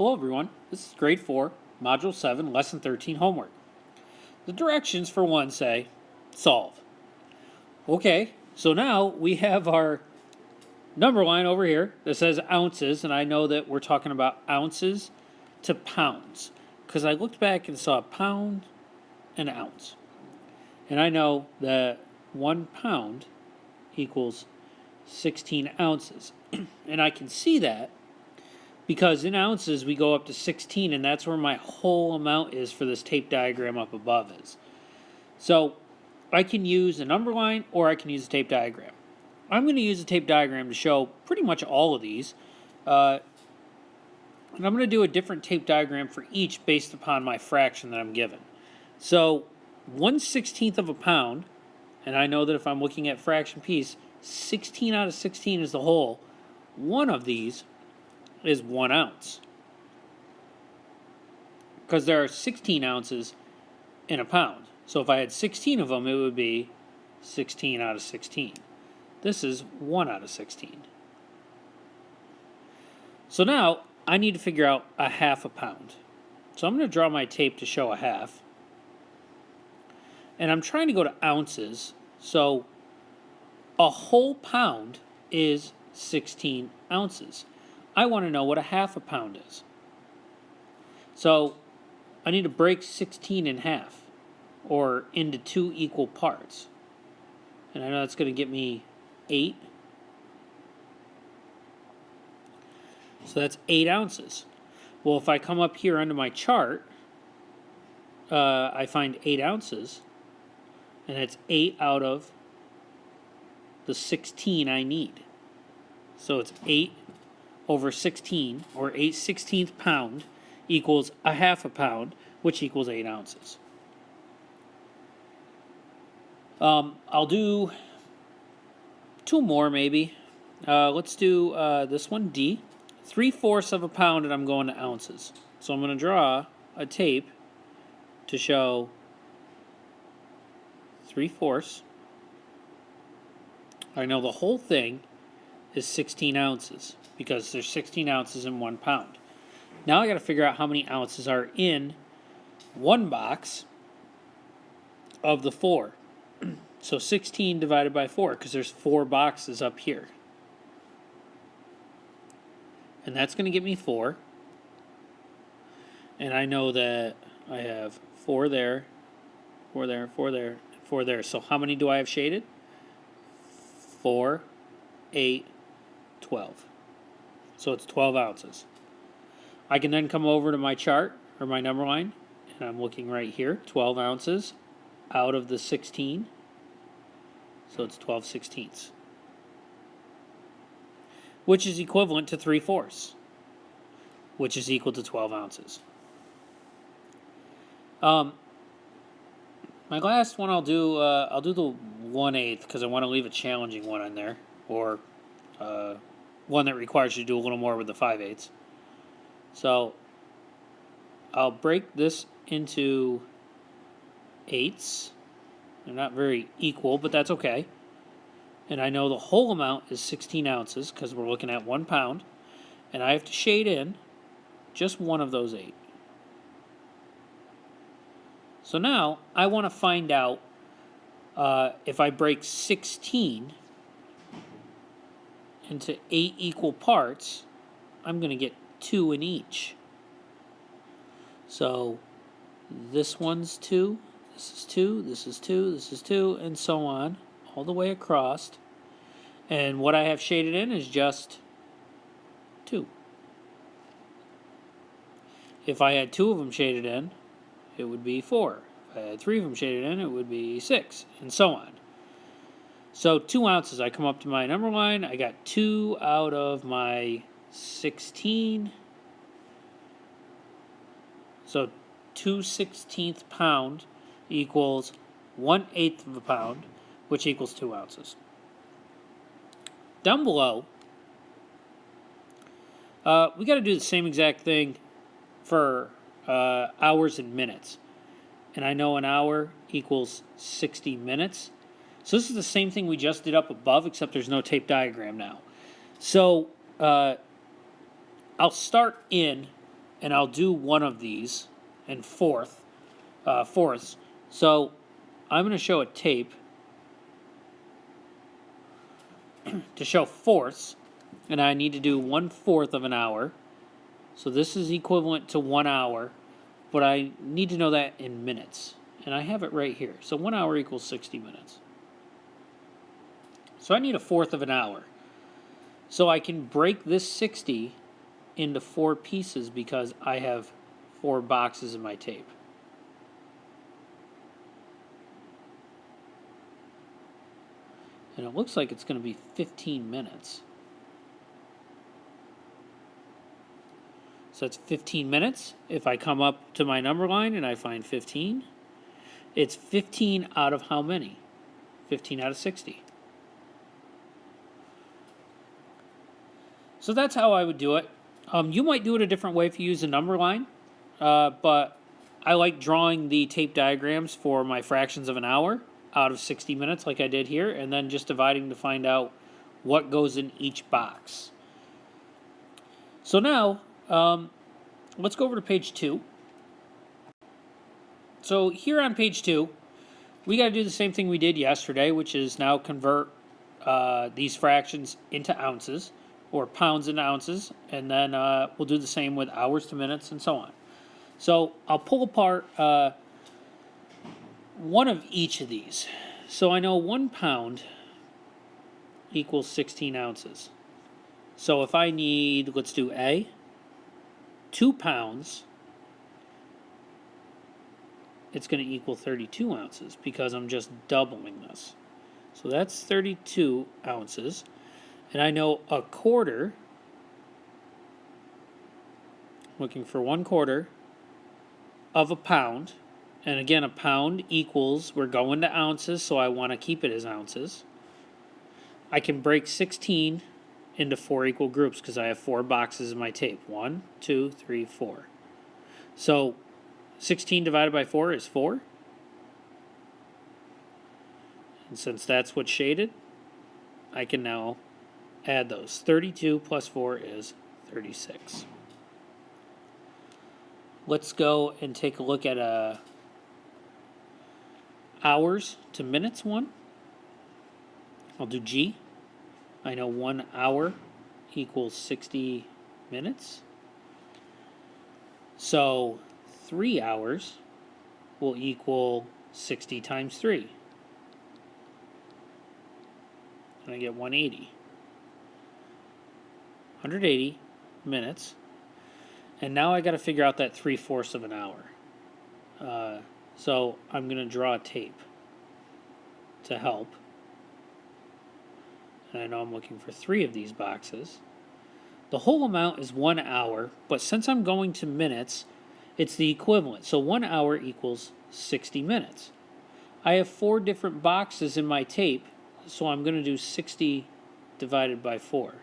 Hello everyone, this is grade 4, module 7, lesson 13 homework. The directions for one say, solve. Okay, so now we have our number line over here that says ounces, and I know that we're talking about ounces to pounds, because I looked back and saw a pound and an ounce. And I know that 1 pound equals 16 ounces. And I can see that because in ounces we go up to 16, and that's where my whole amount is for this tape diagram up above is. So I can use a number line or I can use a tape diagram. I'm going to use a tape diagram to show pretty much all of these. And I'm going to do a different tape diagram for each based upon my fraction that I'm given. So 1/16 of a pound, and I know that if I'm looking at fraction piece, 16 out of 16 is the whole. One of these is 1 ounce, because there are 16 ounces in a pound. So if I had 16 of them, it would be 16 out of 16. This is 1 out of 16. So now I need to figure out a half a pound. So I'm going to draw my tape to show a half. And I'm trying to go to ounces. So a whole pound is 16 ounces. I want to know what a half a pound is. So I need to break 16 in half, or into 2 equal parts. And I know that's going to get me 8. So that's 8 ounces. Well, if I come up here under my chart, I find 8 ounces, and that's 8 out of the 16 I need. So it's 8 over 16, or 8/16 pound, equals a half a pound, which equals 8 ounces. I'll do 2 more maybe. Let's do this one, D. 3/4 of a pound, and I'm going to ounces. So I'm going to draw a tape to show 3/4. I know the whole thing is 16 ounces because there's 16 ounces in 1 pound. Now I got to figure out how many ounces are in 1 box of the 4. So 16 divided by 4, because there's 4 boxes up here. And that's going to give me 4. And I know that I have 4 there, 4 there, 4 there, 4 there. So how many do I have shaded? 4, 8, 12. So it's 12 ounces. I can then come over to my chart, or my number line, and I'm looking right here, 12 ounces out of the 16. So it's 12/16, which is equivalent to 3/4, which is equal to 12 ounces. My last one I'll do the 1/8, because I want to leave a challenging one in there, or one that requires you to do a little more with the 5/8. So I'll break this into 8s. They're not very equal, but that's okay. And I know the whole amount is 16 ounces because we're looking at 1 pound. And I have to shade in just one of those 8. So now I want to find out if I break 16 into 8 equal parts, I'm going to get 2 in each. So this one's 2. This is 2, this is 2, this is 2, and so on, all the way across. And what I have shaded in is just 2. If I had 2 of them shaded in, it would be 4. If I had 3 of them shaded in, it would be 6, and so on. So 2 ounces, I come up to my number line, I got 2 out of my 16. So 2/16 pound equals 1/8 of a pound, which equals 2 ounces. Down below, we got to do the same exact thing for hours and minutes. And I know an hour equals 60 minutes. So this is the same thing we just did up above, except there's no tape diagram now. So I'll start in and I'll do one of these in fourths. So I'm going to show a tape to show fourths, and I need to do 1/4 of an hour. So this is equivalent to 1 hour, but I need to know that in minutes. And I have it right here. So 1 hour equals 60 minutes. So I need 1/4 of an hour. So I can break this 60 into 4 pieces because I have 4 boxes in my tape. And it looks like it's going to be 15 minutes. So it's 15 minutes. If I come up to my number line and I find 15, it's 15 out of how many? 15 out of 60. So that's how I would do it. You might do it a different way if you use a number line, but I like drawing the tape diagrams for my fractions of an hour out of 60 minutes like I did here, and then just dividing to find out what goes in each box. So now, let's go over to page 2. So here on page 2, we got to do the same thing we did yesterday, which is now convert these fractions into ounces, or pounds into ounces, and then we'll do the same with hours to minutes and so on. So I'll pull apart one of each of these. So I know 1 pound equals 16 ounces. So if I need, let's do A, 2 pounds, it's going to equal 32 ounces because I'm just doubling this. So that's 32 ounces. And I know 1/4, looking for 1/4 of a pound. And again, a pound equals, we're going to ounces, so I want to keep it as ounces. I can break 16 into 4 equal groups because I have 4 boxes in my tape. 1, 2, 3, 4. So 16 divided by 4 is 4. And since that's what's shaded, I can now add those. 32 plus 4 is 36. Let's go and take a look at hours to minutes one. I'll do G. I know 1 hour equals 60 minutes. So 3 hours will equal 60 times 3. And I get 180. 180 minutes. And now I got to figure out that 3/4 of an hour. So I'm going to draw a tape to help. And I know I'm looking for 3 of these boxes. The whole amount is 1 hour, but since I'm going to minutes, it's the equivalent. So 1 hour equals 60 minutes. I have 4 different boxes in my tape, so I'm going to do 60 divided by 4.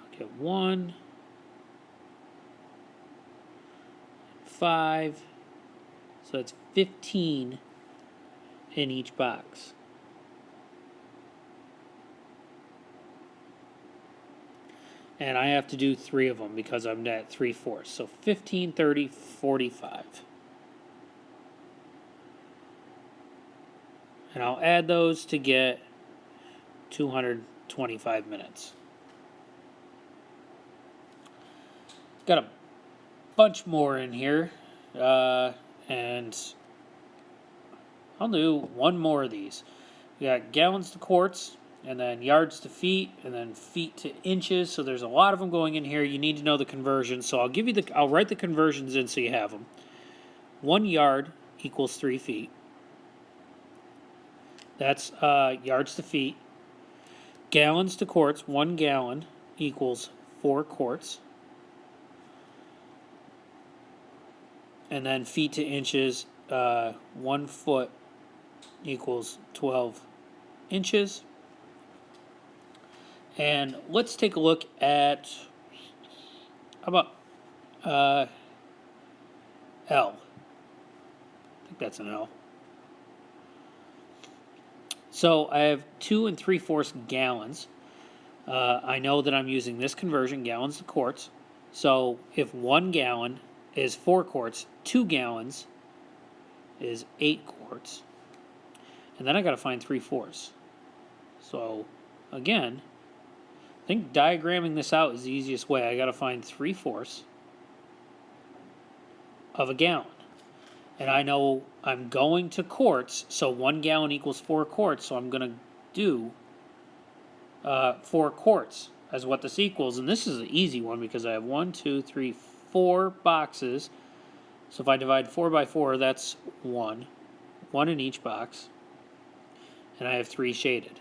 I'll get 1, 5, so that's 15 in each box. And I have to do 3 of them because I'm at 3/4. So 15, 30, 45. And I'll add those to get 225 minutes. Got a bunch more in here. And I'll do one more of these. We got gallons to quarts, and then yards to feet, and then feet to inches. So there's a lot of them going in here. You need to know the conversions. So I'll write the conversions in so you have them. 1 yard equals 3 feet. That's yards to feet. Gallons to quarts, 1 gallon equals 4 quarts. And then feet to inches, 1 foot equals 12 inches. And let's take a look at, how about L? I think that's an L. So I have 2 3/4 gallons. I know that I'm using this conversion, gallons to quarts. So if 1 gallon is 4 quarts, 2 gallons is 8 quarts. And then I got to find 3/4. So again, I think diagramming this out is the easiest way. I got to find 3/4 of a gallon. And I know I'm going to quarts, so 1 gallon equals 4 quarts, so I'm going to do 4 quarts as what this equals. And this is an easy one because I have 1, 2, 3, 4 boxes. So if I divide 4 by 4, that's 1. 1 in each box. And I have 3 shaded.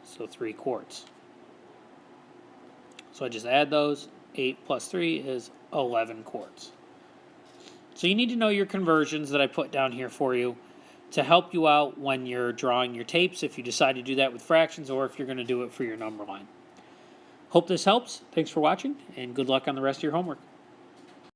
So 3 quarts. So I just add those. 8 plus 3 is 11 quarts. So you need to know your conversions that I put down here for you to help you out when you're drawing your tapes, if you decide to do that with fractions or if you're going to do it for your number line. Hope this helps. Thanks for watching, and good luck on the rest of your homework.